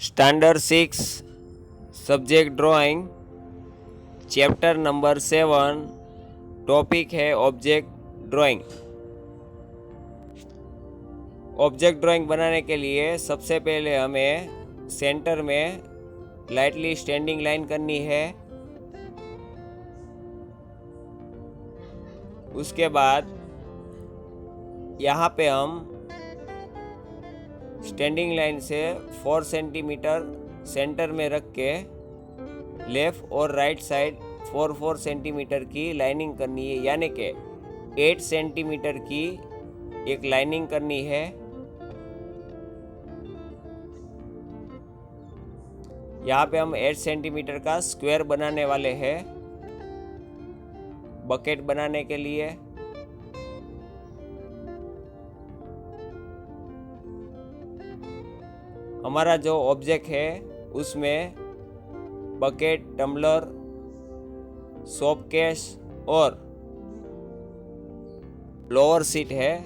Standard 6 subject drawing chapter number 7 topic है object drawing. Object drawing बनाने के लिए सबसे पहले हमें सेंटर में लाइटली स्टैंडिंग लाइन करनी है। उसके बाद यहाँ पे हम स्टैंडिंग लाइन से 4 सेंटीमीटर सेंटर में रख के लेफ़्ट और राइट साइड 4 सेंटीमीटर की लाइनिंग करनी है, यानी कि 8 सेंटीमीटर की एक लाइनिंग करनी है। यहाँ पे हम 8 सेंटीमीटर का स्क्वायर बनाने वाले हैं बकेट बनाने के लिए। हमारा जो ऑब्जेक्ट है उसमें बकेट, टम्बलर, सोप केस और लोअर सीट है।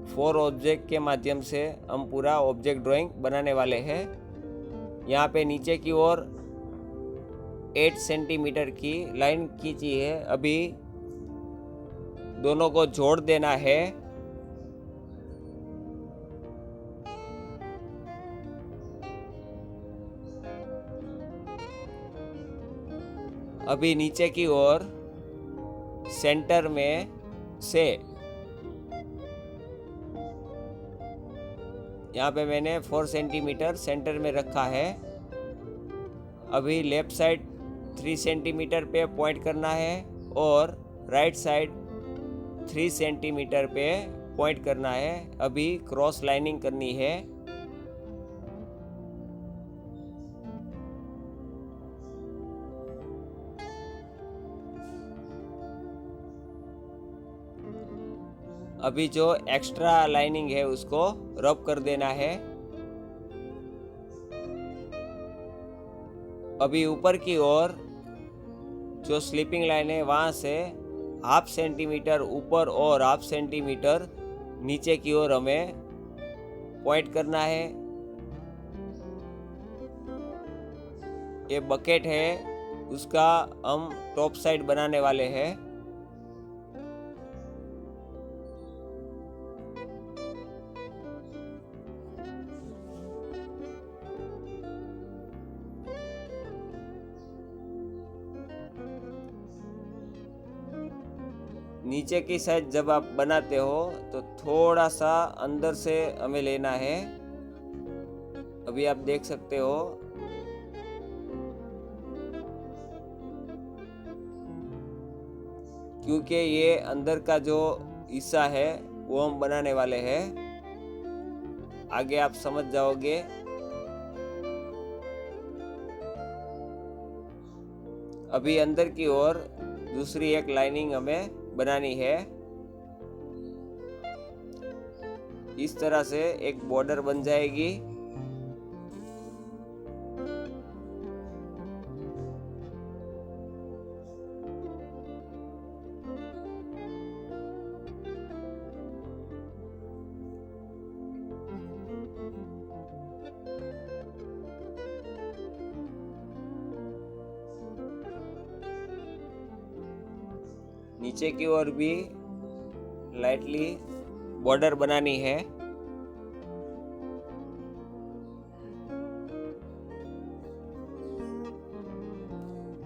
4 ऑब्जेक्ट के माध्यम से हम पूरा ऑब्जेक्ट ड्राइंग बनाने वाले हैं। यहाँ पे नीचे की ओर 8 सेंटीमीटर की लाइन खींची है। अभी दोनों को जोड़ देना है। अभी नीचे की ओर सेंटर में से यहाँ पे मैंने 4 सेंटीमीटर सेंटर में रखा है। अभी लेफ्ट साइड 3 सेंटीमीटर पे पॉइंट करना है और राइट साइड 3 सेंटीमीटर पे पॉइंट करना है। अभी क्रॉस लाइनिंग करनी है। अभी जो एक्स्ट्रा लाइनिंग है उसको रब कर देना है। अभी ऊपर की ओर जो स्लीपिंग लाइन है वहाँ से 1/2 सेंटीमीटर ऊपर और 1/2 सेंटीमीटर नीचे की ओर हमें पॉइंट करना है। ये बकेट है, उसका हम टॉप साइड बनाने वाले हैं। नीचे की साइड जब आप बनाते हो तो थोड़ा सा अंदर से हमें लेना है। अभी आप देख सकते हो क्योंकि ये अंदर का जो हिस्सा है वो हम बनाने वाले हैं। आगे आप समझ जाओगे। अभी अंदर की ओर दूसरी एक लाइनिंग हमें बनानी है। इस तरह से एक बॉर्डर बन जाएगी। नीचे की ओर भी लाइटली बॉर्डर बनानी है।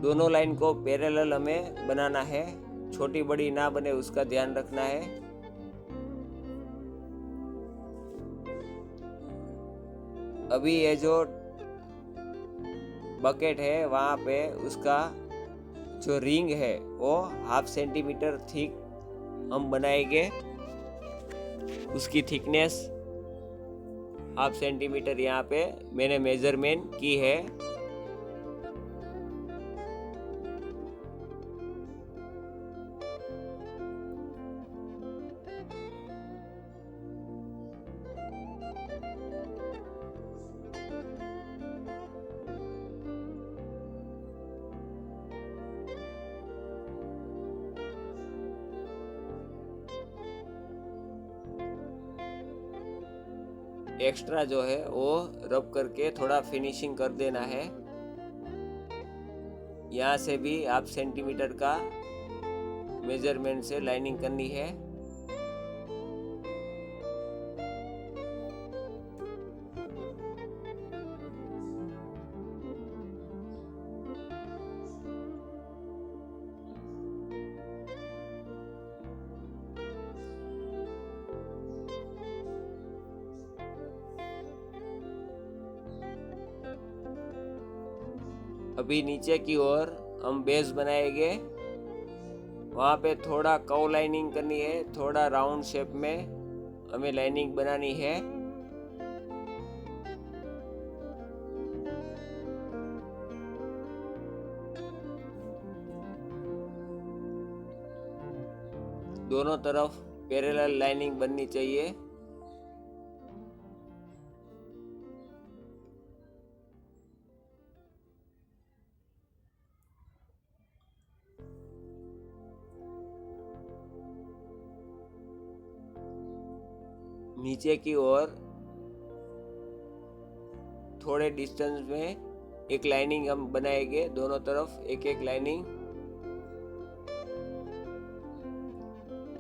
दोनों लाइन को पैरेलल हमें बनाना है, छोटी बड़ी ना बने उसका ध्यान रखना है। अभी ये जो बकेट है वहाँ पे उसका जो रिंग है वो 1/2 सेंटीमीटर थिक हम बनाएंगे। उसकी थिकनेस 1/2 सेंटीमीटर यहाँ पे मैंने मेजरमेंट की है। एक्स्ट्रा जो है वो रब करके थोड़ा फिनिशिंग कर देना है। यहाँ से भी आप सेंटीमीटर का मेजरमेंट से लाइनिंग करनी है। अभी नीचे की ओर हम बेस बनाएंगे, वहाँ पे थोड़ा कर्व लाइनिंग करनी है, थोड़ा राउंड शेप में हमें लाइनिंग बनानी है। दोनों तरफ पैरेलल लाइनिंग बननी चाहिए। नीचे की ओर थोड़े डिस्टेंस में एक लाइनिंग हम बनाएंगे, दोनों तरफ एक एक लाइनिंग।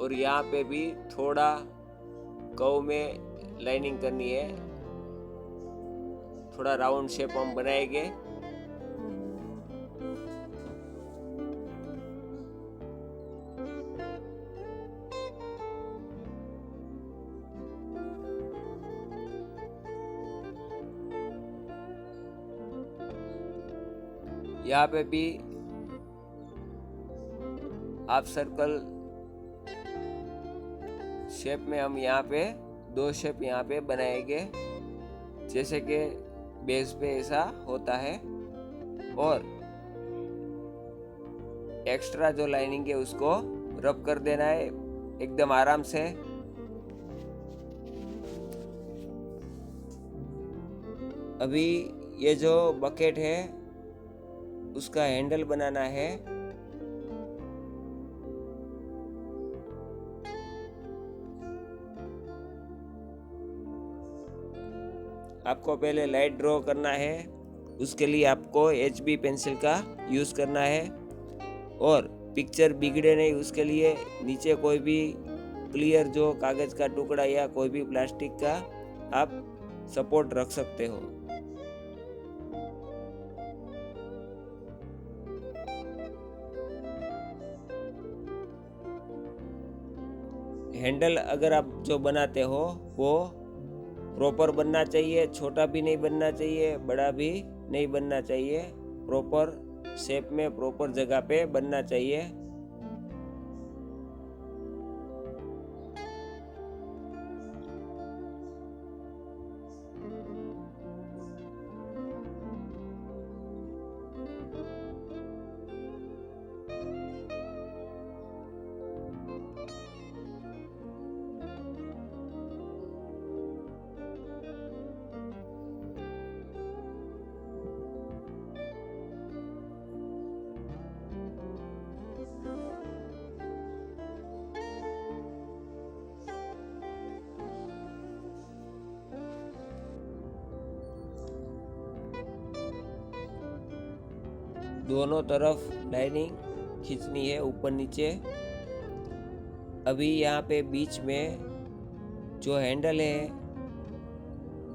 और यहाँ पे भी थोड़ा कर्व में लाइनिंग करनी है, थोड़ा राउंड शेप हम बनाएंगे। यहाँ पे भी हाफ सर्कल शेप में हम यहाँ पे 2 शेप यहाँ पे बनाएंगे, जैसे कि बेस पे ऐसा होता है। और एक्स्ट्रा जो लाइनिंग है उसको रब कर देना है एकदम आराम से। अभी ये जो बकेट है उसका हैंडल बनाना है। आपको पहले लाइट ड्रॉ करना है, उसके लिए आपको HB पेंसिल का यूज़ करना है। और पिक्चर बिगड़े नहीं उसके लिए नीचे कोई भी क्लियर जो कागज़ का टुकड़ा या कोई भी प्लास्टिक का आप सपोर्ट रख सकते हो। हैंडल अगर आप जो बनाते हो वो प्रॉपर बनना चाहिए, छोटा भी नहीं बनना चाहिए, बड़ा भी नहीं बनना चाहिए, प्रॉपर शेप में प्रॉपर जगह पे बनना चाहिए। दोनों तरफ लाइनिंग खींचनी है ऊपर नीचे। अभी यहाँ पे बीच में जो हैंडल है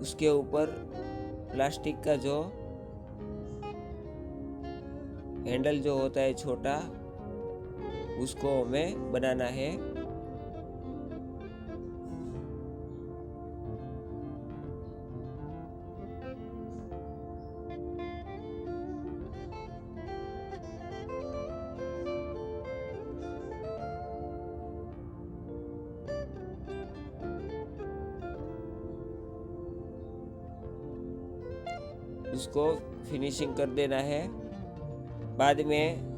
उसके ऊपर प्लास्टिक का जो हैंडल जो होता है छोटा उसको हमें बनाना है। उसको फिनिशिंग कर देना है। बाद में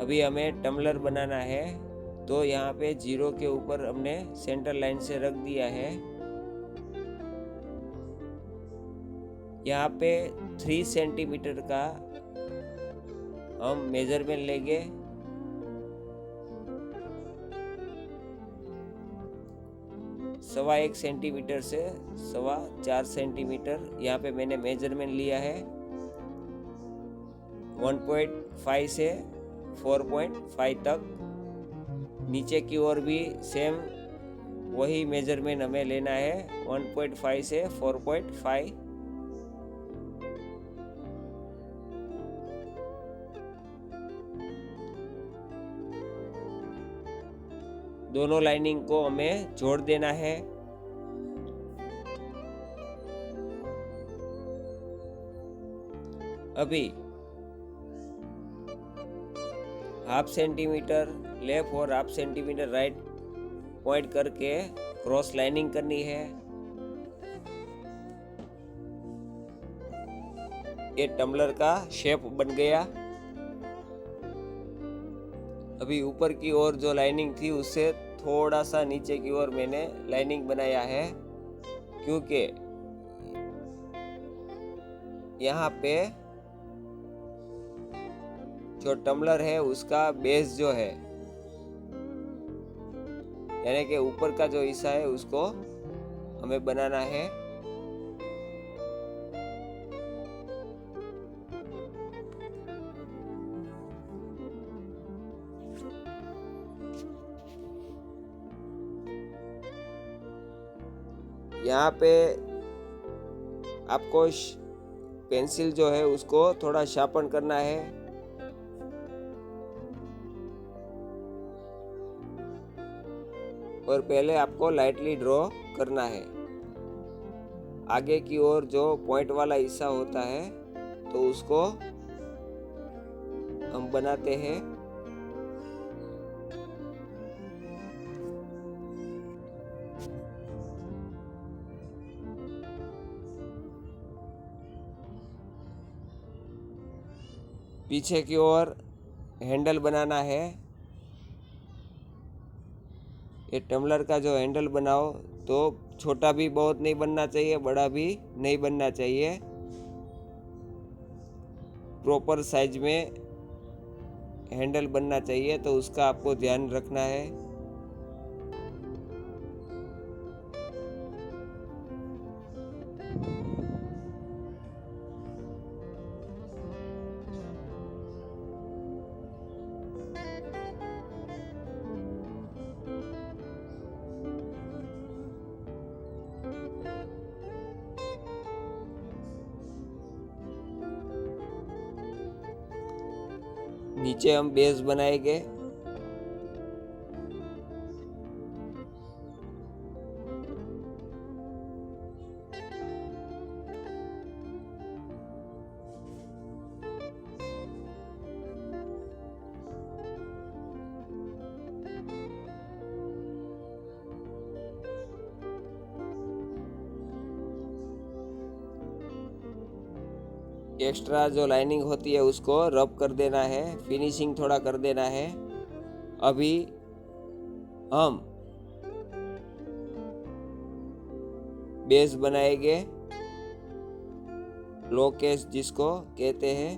अभी हमें टम्बलर बनाना है, तो यहाँ पे 0 के ऊपर हमने सेंटर लाइन से रख दिया है। यहाँ पे 3 सेंटीमीटर का हम मेजरमेंट लेंगे। 1.25 सेंटीमीटर से 4.25 सेंटीमीटर यहाँ पे मैंने मेजरमेंट लिया है। 1.5 से 4.5 तक। नीचे की ओर भी सेम वही मेजरमेंट हमें लेना है, 1.5 से 4.5। दोनों लाइनिंग को हमें जोड़ देना है। अभी 1/2 सेंटीमीटर लेफ्ट और 1/2 सेंटीमीटर राइट पॉइंट करके क्रॉस लाइनिंग करनी है। ये टम्बलर का शेप बन गया। अभी ऊपर की ओर जो लाइनिंग थी उससे थोड़ा सा नीचे की ओर मैंने लाइनिंग बनाया है, क्योंकि यहाँ पे जो टम्बलर है उसका बेस जो है, यानी कि ऊपर का जो हिस्सा है उसको हमें बनाना है। यहाँ पे आपको पेंसिल जो है उसको थोड़ा शार्पन करना है। और पहले आपको लाइटली ड्रॉ करना है। आगे की ओर जो पॉइंट वाला हिस्सा होता है तो उसको हम बनाते हैं। पीछे की ओर हैंडल बनाना है। ये टम्बलर का जो हैंडल बनाओ तो छोटा भी बहुत नहीं बनना चाहिए, बड़ा भी नहीं बनना चाहिए। प्रॉपर साइज में हैंडल बनना चाहिए, तो उसका आपको ध्यान रखना है। नीचे हम बेस बनाएंगे। एक्स्ट्रा जो लाइनिंग होती है उसको रब कर देना है, फिनिशिंग थोड़ा कर देना है। अभी हम बेस बनाएंगे, लो केस जिसको कहते हैं।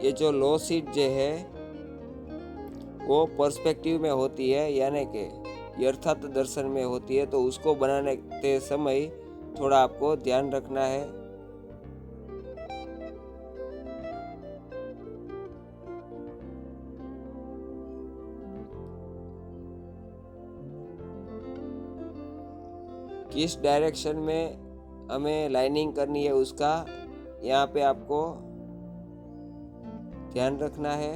ये जो लो सीट जो है वो पर्सपेक्टिव में होती है, यानी कि यथार्थ दर्शन में होती है, तो उसको बनाने के समय थोड़ा आपको ध्यान रखना है। किस डायरेक्शन में हमें लाइनिंग करनी है उसका यहाँ पे आपको ध्यान रखना है।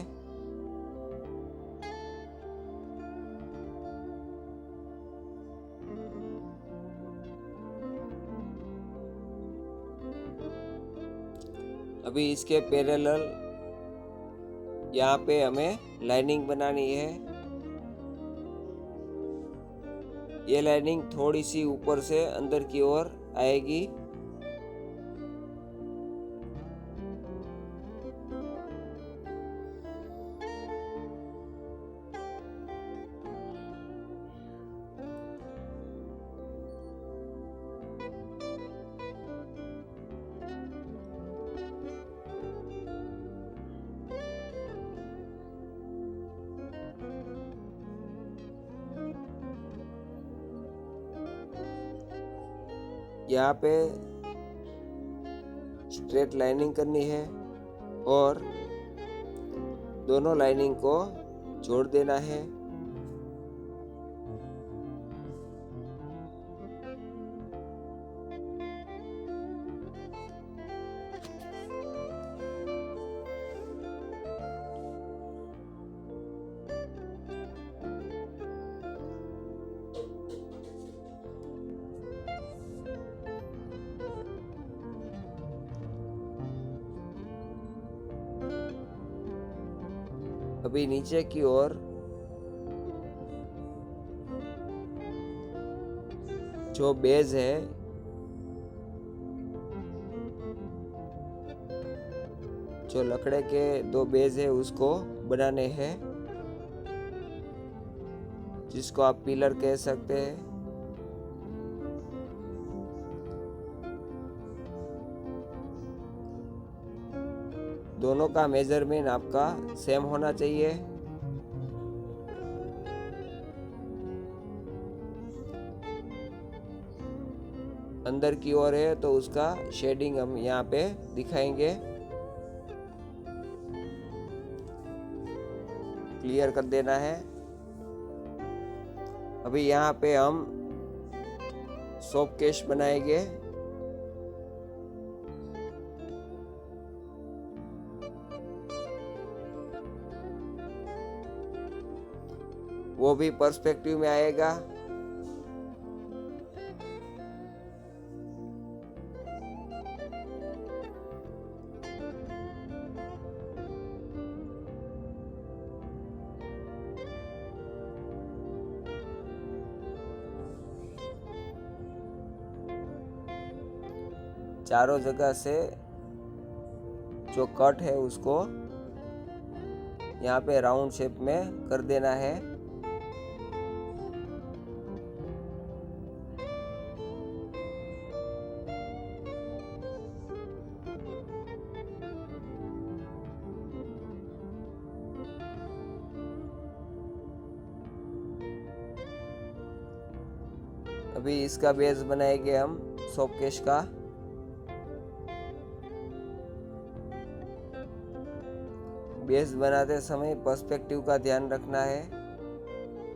अभी इसके पैरेलल यहाँ पे हमें लाइनिंग बनानी है। ये लाइनिंग थोड़ी सी ऊपर से अंदर की ओर आएगी। यहाँ पे स्ट्रेट लाइनिंग करनी है और दोनों लाइनिंग को जोड़ देना है। अभी नीचे की ओर जो बेस है जो लकड़े के दो बेस है उसको बनाने हैं, जिसको आप पिलर कह सकते हैं। दोनों का मेजरमेंट आपका सेम होना चाहिए। अंदर की ओर है तो उसका शेडिंग हम यहाँ पे दिखाएंगे। क्लियर कर देना है। अभी यहाँ पे हम सोप केस बनाएंगे। वो भी पर्सपेक्टिव में आएगा। चारों जगह से जो कट है उसको यहाँ पे राउंड शेप में कर देना है। अभी इसका बेस बनाएंगे हम सोप केस का। बेस बनाते समय पर्सपेक्टिव का ध्यान रखना है।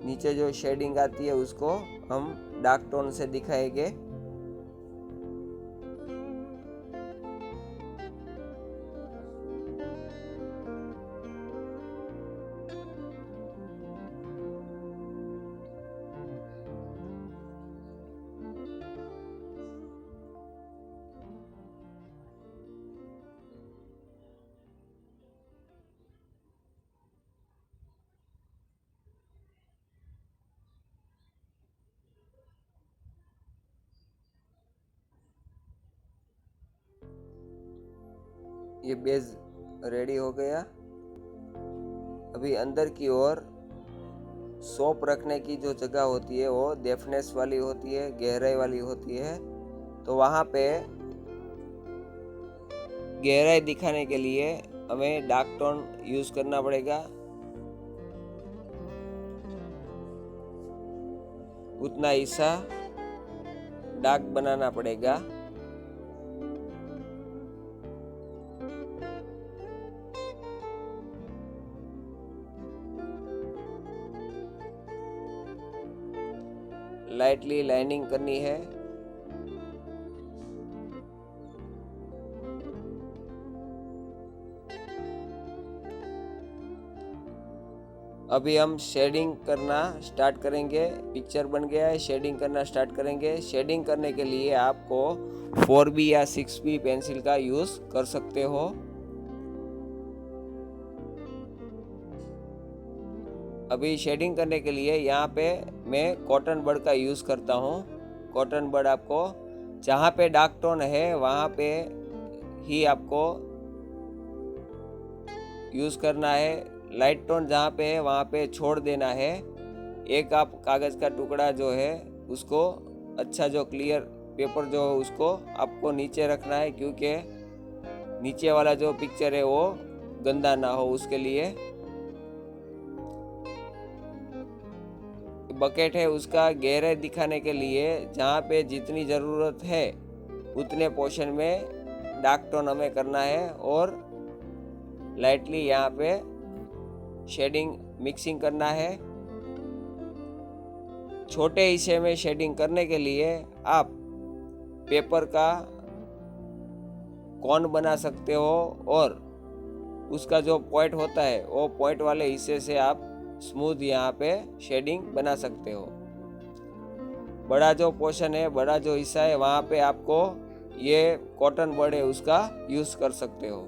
नीचे जो शेडिंग आती है उसको हम डार्क टोन से दिखाएंगे। ये बेस रेडी हो गया। अभी अंदर की ओर सोप रखने की जो जगह होती है वो डेफनेस वाली होती है, गहराई वाली होती है। तो वहाँ पे गहराई दिखाने के लिए हमें डार्क टोन यूज करना पड़ेगा। उतना हिस्सा डार्क बनाना पड़ेगा। लाइटली लाइनिंग करनी है। अभी हम शेडिंग करना स्टार्ट करेंगे। पिक्चर बन गया है, शेडिंग करना स्टार्ट करेंगे। शेडिंग करने के लिए आपको 4B या 6B पेंसिल का यूज कर सकते हो। अभी शेडिंग करने के लिए यहाँ पे मैं कॉटन बड का यूज़ करता हूँ। कॉटन बड आपको जहाँ पे डार्क टोन है वहाँ पे ही आपको यूज़ करना है। लाइट टोन जहाँ पे है वहाँ पे छोड़ देना है। एक आप कागज़ का टुकड़ा जो है उसको अच्छा जो क्लियर पेपर जो उसको आपको नीचे रखना है, क्योंकि नीचे वाला जो पिक्चर है वो गंदा ना हो उसके लिए। बकेट है उसका गहराई दिखाने के लिए जहाँ पे जितनी ज़रूरत है उतने पोर्शन में डार्क टोन हमें करना है और लाइटली यहाँ पे शेडिंग मिक्सिंग करना है। छोटे हिस्से में शेडिंग करने के लिए आप पेपर का कॉन बना सकते हो और उसका जो पॉइंट होता है वो पॉइंट वाले हिस्से से आप स्मूथ यहाँ पे शेडिंग बना सकते हो। बड़ा जो पोर्शन है, बड़ा जो हिस्सा है, वहाँ पे आपको ये कॉटन बड है उसका यूज कर सकते हो।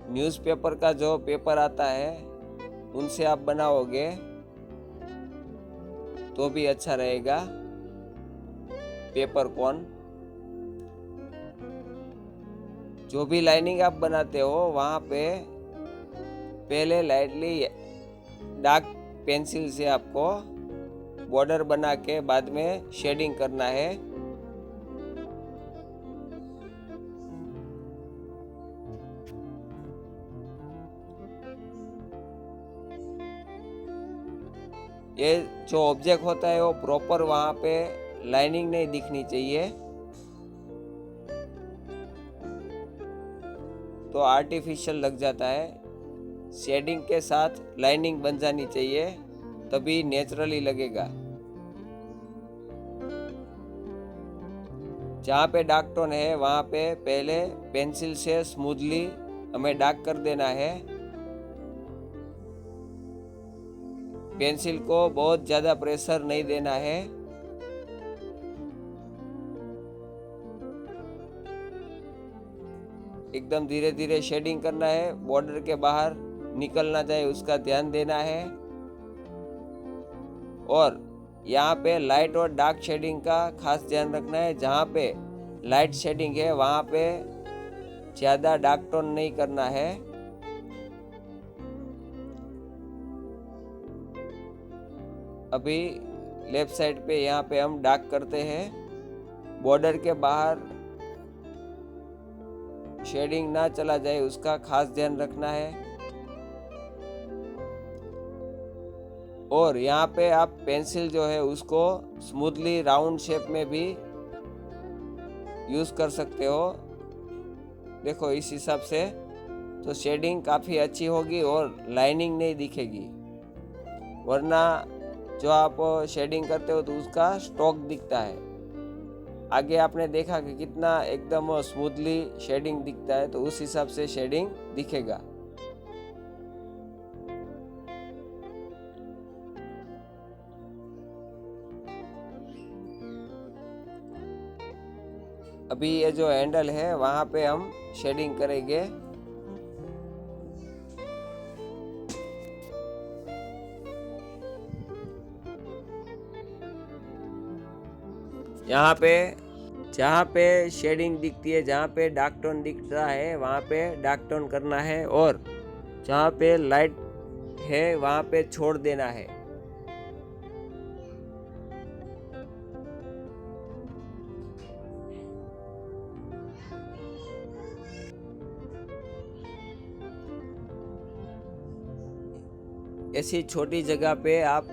न्यूज़पेपर का जो पेपर आता है उनसे आप बनाओगे तो भी अच्छा रहेगा पेपर कॉन। जो भी लाइनिंग आप बनाते हो वहाँ पे पहले लाइटली डार्क पेंसिल से आपको बॉर्डर बना के बाद में शेडिंग करना है। ये जो ऑब्जेक्ट होता है वो प्रॉपर वहाँ पे लाइनिंग नहीं दिखनी चाहिए, तो आर्टिफिशियल लग जाता है। शेडिंग के साथ लाइनिंग बन जानी चाहिए तभी नेचुरली लगेगा। जहाँ पे डार्क टोन है वहाँ पे पहले पेंसिल से स्मूथली हमें डार्क कर देना है। पेंसिल को बहुत ज़्यादा प्रेशर नहीं देना है। एकदम धीरे धीरे शेडिंग करना है, बॉर्डर के बाहर निकल ना जाए उसका ध्यान देना है। और यहाँ पे लाइट और डार्क शेडिंग का खास ध्यान रखना है। जहाँ पे लाइट शेडिंग है वहाँ पे ज़्यादा डार्क टोन नहीं करना है। अभी लेफ्ट साइड पे यहाँ पे हम डार्क करते हैं। बॉर्डर के बाहर शेडिंग ना चला जाए उसका खास ध्यान रखना है। और यहाँ पे आप पेंसिल जो है उसको स्मूथली राउंड शेप में भी यूज कर सकते हो। देखो इस हिसाब से तो शेडिंग काफ़ी अच्छी होगी और लाइनिंग नहीं दिखेगी, वरना जो आप शेडिंग करते हो तो उसका स्टॉक दिखता है। आगे आपने देखा कि कितना एकदम स्मूथली शेडिंग दिखता है, तो उस हिसाब से शेडिंग दिखेगा। अभी ये जो हैंडल है वहाँ पे हम शेडिंग करेंगे। यहाँ पे जहाँ पे शेडिंग दिखती है, जहाँ पे डार्क टोन दिख रहा है वहाँ पे डार्क टोन करना है और जहाँ पे लाइट है वहाँ पे छोड़ देना है। ऐसी छोटी जगह पे आप,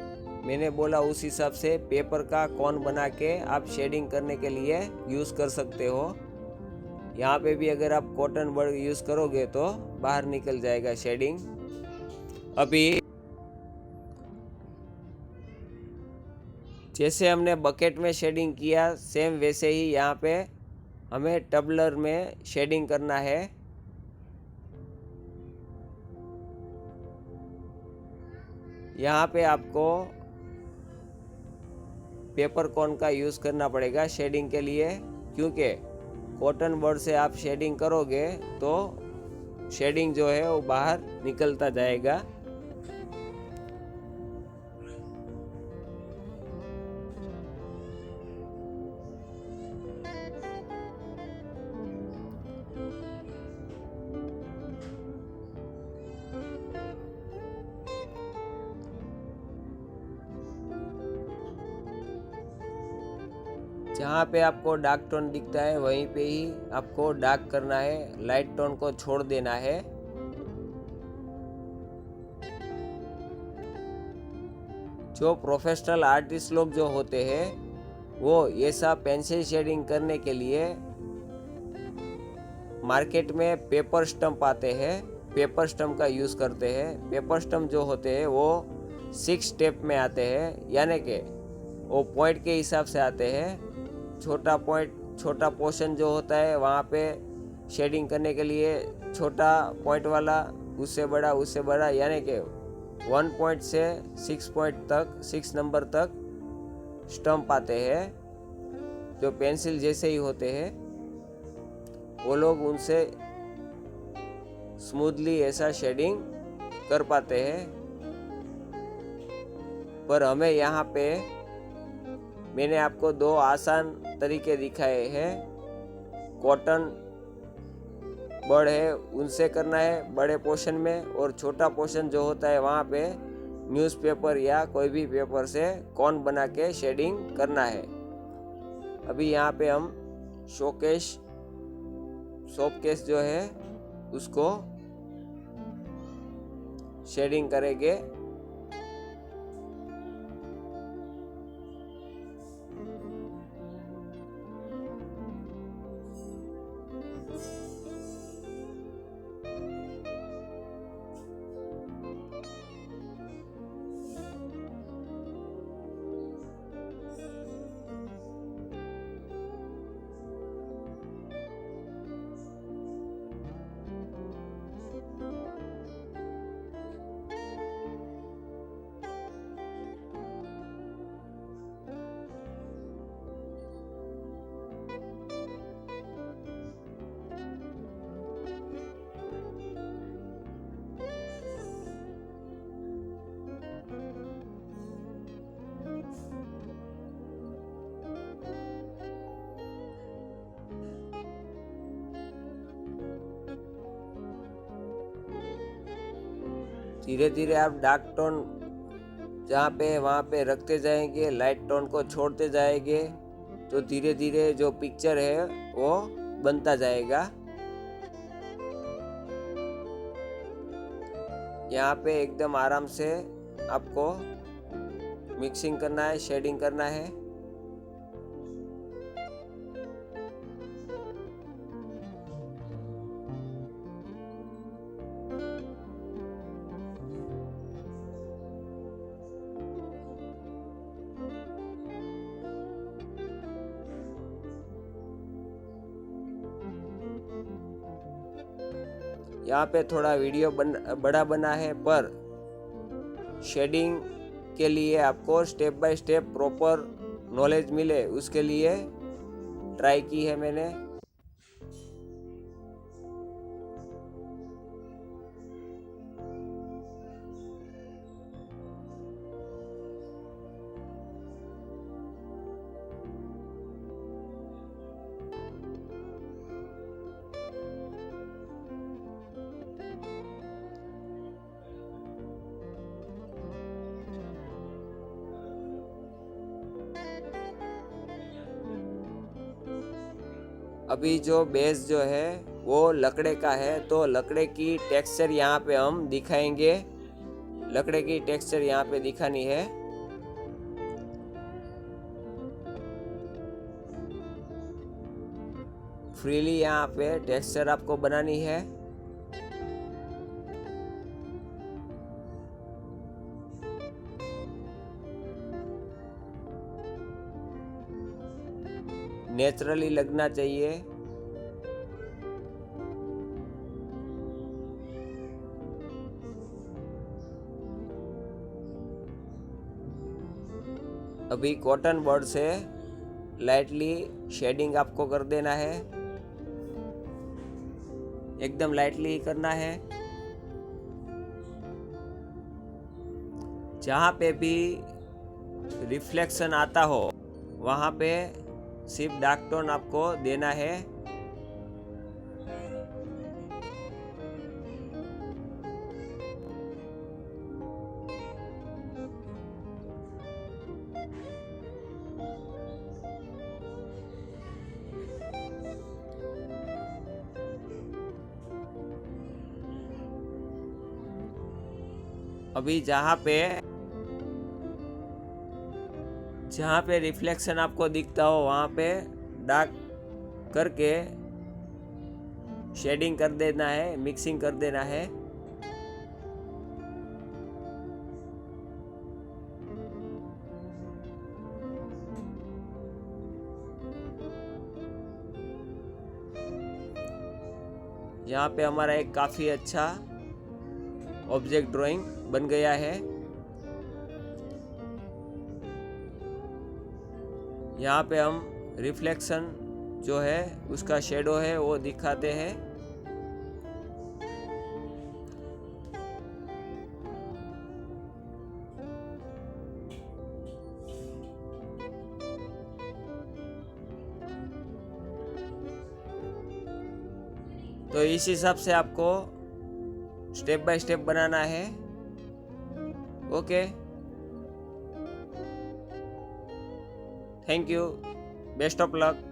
मैंने बोला उस हिसाब से पेपर का कॉन बना के आप शेडिंग करने के लिए यूज़ कर सकते हो। यहाँ पे भी अगर आप कॉटन बड यूज़ करोगे तो बाहर निकल जाएगा शेडिंग। अभी जैसे हमने बकेट में शेडिंग किया सेम वैसे ही यहाँ पे हमें टबलर में शेडिंग करना है। यहाँ पे आपको पेपर कॉन का यूज़ करना पड़ेगा शेडिंग के लिए, क्योंकि कॉटन बड से आप शेडिंग करोगे तो शेडिंग जो है वो बाहर निकलता जाएगा। जहाँ पे आपको डार्क टोन दिखता है वहीं पे ही आपको डार्क करना है, लाइट टोन को छोड़ देना है। जो प्रोफेशनल आर्टिस्ट लोग जो होते हैं वो ऐसा पेंसिल शेडिंग करने के लिए मार्केट में पेपर स्टम्प आते हैं, पेपर स्टम्प का यूज़ करते हैं। पेपर स्टम्प जो होते हैं वो 6 स्टेप में आते हैं, यानी कि वो पॉइंट के हिसाब से आते हैं। छोटा पॉइंट, छोटा पोर्शन जो होता है वहाँ पे शेडिंग करने के लिए छोटा पॉइंट वाला, उससे बड़ा, यानी कि 1 पॉइंट से 6 पॉइंट तक, 6 नंबर तक स्टम्प आते हैं जो पेंसिल जैसे ही होते हैं। वो लोग उनसे स्मूथली ऐसा शेडिंग कर पाते हैं। पर हमें यहाँ पे मैंने आपको 2 आसान तरीके दिखाए हैं। कॉटन बर्ड है उनसे करना है बड़े पोर्शन में, और छोटा पोर्शन जो होता है वहाँ पे न्यूज़पेपर या कोई भी पेपर से कॉन बना के शेडिंग करना है। अभी यहाँ पे हम शोकेस जो है उसको शेडिंग करेंगे। धीरे धीरे आप डार्क टोन जहाँ पे वहाँ पे रखते जाएंगे, लाइट टोन को छोड़ते जाएंगे, तो धीरे धीरे जो पिक्चर है वो बनता जाएगा। यहाँ पे एकदम आराम से आपको मिक्सिंग करना है, शेडिंग करना है। यहाँ पे थोड़ा वीडियो बड़ा बना है, पर शेडिंग के लिए आपको step by step proper knowledge मिले उसके लिए ट्राई की है मैंने। अभी जो बेस जो है वो लकड़े का है, तो लकड़े की टेक्सचर यहाँ पे हम दिखाएंगे। लकड़े की टेक्सचर यहाँ पे दिखानी है। फ्रीली यहाँ पे टेक्सचर आपको बनानी है। नेचुरली लगना चाहिए। अभी कॉटन बर्ड से लाइटली शेडिंग आपको कर देना है, एकदम लाइटली ही करना है। जहाँ पे भी रिफ्लेक्शन आता हो वहाँ पे सिर्फ डार्क टोन आपको देना है। अभी जहाँ पे रिफ्लेक्शन आपको दिखता हो वहाँ पे डार्क करके शेडिंग कर देना है, मिक्सिंग कर देना है। यहाँ पे हमारा एक काफ़ी अच्छा ऑब्जेक्ट ड्राइंग बन गया है। यहाँ पे हम रिफ्लेक्शन जो है उसका शेडो है वो दिखाते हैं। तो इस हिसाब से आपको स्टेप बाय स्टेप बनाना है। Okay, thank you, best of luck.